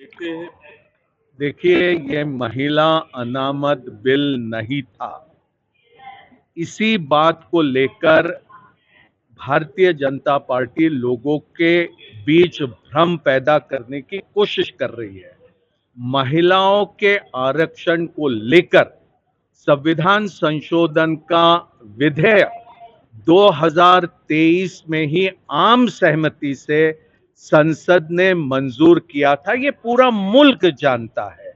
देखते हैं। देखिए, ये महिला अनामत बिल नहीं था। इसी बात को लेकर भारतीय जनता पार्टी लोगों के बीच भ्रम पैदा करने की कोशिश कर रही है। महिलाओं के आरक्षण को लेकर संविधान संशोधन का विधेयक 2023 में ही आम सहमति से संसद ने मंजूर किया था। ये पूरा मुल्क जानता है।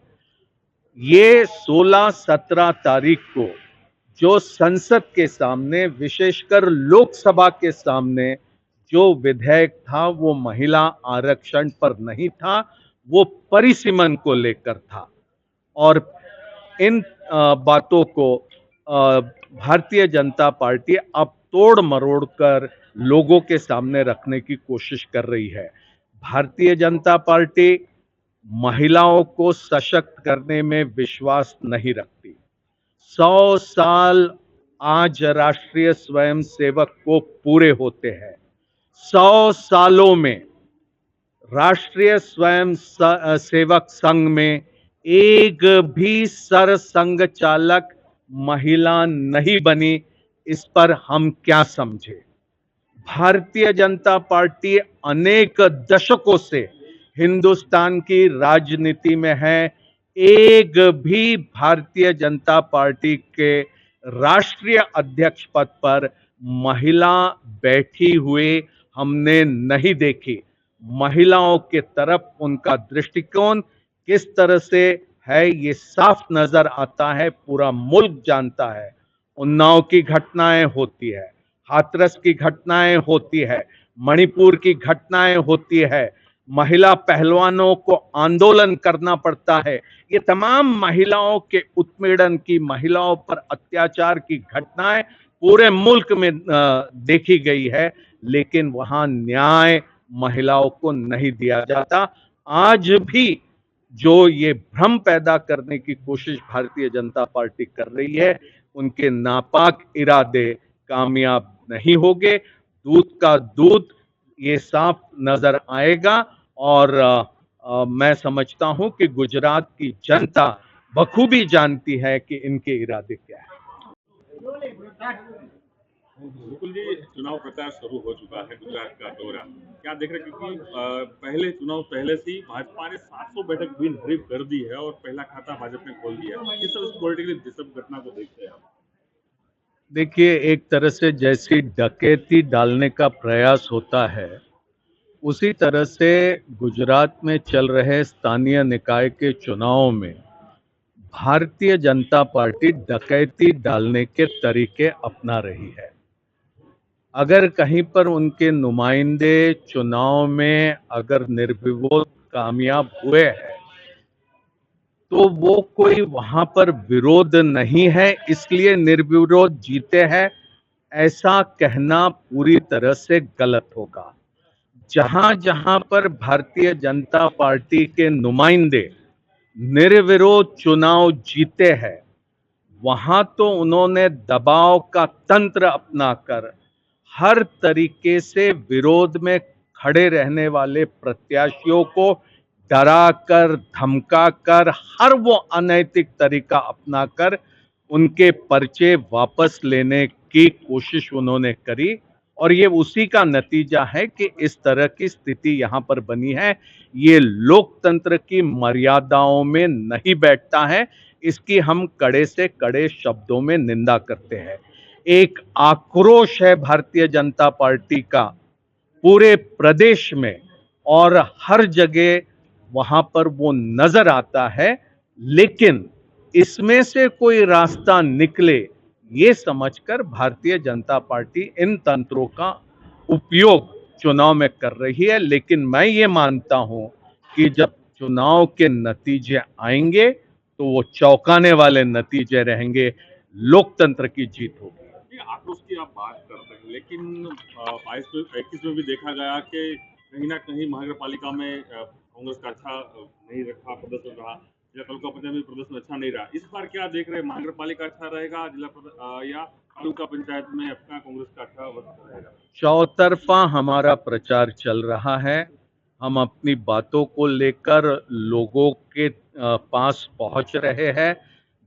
ये 16-17 तारीख को जो संसद के सामने, विशेषकर लोकसभा के सामने जो विधेयक था, वो महिला आरक्षण पर नहीं था, वो परिसीमन को लेकर था। और इन बातों को भारतीय जनता पार्टी अब तोड़ मरोड़ कर लोगों के सामने रखने की कोशिश कर रही है। भारतीय जनता पार्टी महिलाओं को सशक्त करने में विश्वास नहीं रखती। 100 साल आज राष्ट्रीय स्वयंसेवक को पूरे होते हैं। 100 सालों में राष्ट्रीय स्वयं सेवक संघ में एक भी सर संघ चालक महिला नहीं बनी। इस पर हम क्या समझे? भारतीय जनता पार्टी अनेक दशकों से हिंदुस्तान की राजनीति में है। एक भी भारतीय जनता पार्टी के राष्ट्रीय अध्यक्ष पद पर महिला बैठी हुई हमने नहीं देखी। महिलाओं के तरफ उनका दृष्टिकोण किस तरह से है, ये साफ नजर आता है। पूरा मुल्क जानता है। उन्नाव की घटनाएं होती है, हाथरस की घटनाएं होती है, मणिपुर की घटनाएं होती है, महिला पहलवानों को आंदोलन करना पड़ता है। ये तमाम महिलाओं के उत्पीड़न की, महिलाओं पर अत्याचार की घटनाएं पूरे मुल्क में देखी गई है, लेकिन वहां न्याय महिलाओं को नहीं दिया जाता। आज भी जो ये भ्रम पैदा करने की कोशिश भारतीय जनता पार्टी कर रही है, उनके नापाक इरादे कामयाब नहीं होंगे। दूध का दूध ये साफ नजर आएगा। और मैं समझता हूं कि गुजरात की जनता बखूबी जानती है कि इनके इरादे क्या है। मुकुल जी, चुनाव प्रचार शुरू हो चुका है, गुजरात का दौरा क्या देख रहे हैं? क्योंकि पहले चुनाव पहले से ही भाजपा ने 700 बैठक बिन हरीफ कर दी है और पहला खाता भाजपा ने खोल दिया है। किस तरह से पॉलिटिकली सब घटना को देखते हैं आप? देखिए, एक तरह से जैसी डकैती डालने का प्रयास होता है, उसी तरह से गुजरात में चल रहे स्थानीय निकाय के चुनाव में भारतीय जनता पार्टी डकैती डालने के तरीके अपना रही है। अगर कहीं पर उनके नुमाइंदे चुनाव में अगर निर्विरोध कामयाब हुए हैं, तो वो कोई वहां पर विरोध नहीं है इसलिए निर्विरोध जीते हैं, ऐसा कहना पूरी तरह से गलत होगा। जहां जहां पर भारतीय जनता पार्टी के नुमाइंदे निर्विरोध चुनाव जीते हैं, वहां तो उन्होंने दबाव का तंत्र अपनाकर हर तरीके से विरोध में खड़े रहने वाले प्रत्याशियों को डराकर, धमकाकर, हर वो अनैतिक तरीका अपनाकर उनके पर्चे वापस लेने की कोशिश उन्होंने करी। और ये उसी का नतीजा है कि इस तरह की स्थिति यहां पर बनी है। ये लोकतंत्र की मर्यादाओं में नहीं बैठता है। इसकी हम कड़े से कड़े शब्दों में निंदा करते हैं। एक आक्रोश है भारतीय जनता पार्टी का पूरे प्रदेश में, और हर जगह वहां पर वो नजर आता है। लेकिन इसमें से कोई रास्ता निकले, ये समझकर भारतीय जनता पार्टी इन तंत्रों का उपयोग चुनाव में कर रही है। लेकिन मैं ये मानता हूं कि जब चुनाव के नतीजे आएंगे, तो वो चौंकाने वाले नतीजे रहेंगे। लोकतंत्र की जीत होगी। ये आक्रोश की आप बात करते हैं, लेकिन 22-21 में भी देखा गया कि कहीं ना कहीं महानगर पालिका में कांग्रेस का अच्छा नहीं रखा प्रदर्शन रहा, जिला तालुका पंचायत में प्रदर्शन अच्छा नहीं रहा। इस बार क्या देख रहे हैं, महानगर पालिका अच्छा रहेगा या तालुका पंचायत में अपना कांग्रेस का अच्छा वक्त रहेगा? चौतरफा हमारा प्रचार चल रहा है। हम अपनी बातों को लेकर लोगों के पास पहुंच रहे हैं।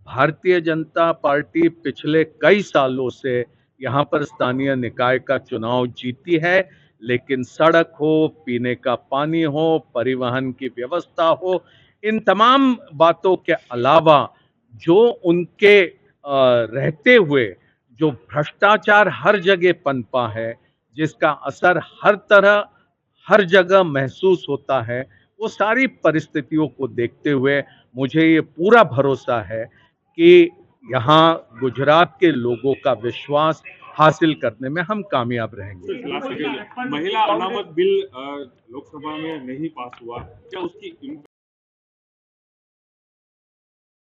भारतीय जनता पार्टी पिछले कई सालों से यहाँ पर स्थानीय निकाय का चुनाव जीती है, लेकिन सड़क हो, पीने का पानी हो, परिवहन की व्यवस्था हो, इन तमाम बातों के अलावा जो उनके रहते हुए जो भ्रष्टाचार हर जगह पनपा है, जिसका असर हर तरह हर जगह महसूस होता है, वो सारी परिस्थितियों को देखते हुए मुझे ये पूरा भरोसा है कि यहाँ गुजरात के लोगों का विश्वास हासिल करने में हम कामयाब रहेंगे। लास्ट महिला अनामत बिल लोकसभा में नहीं पास हुआ, क्या उसकी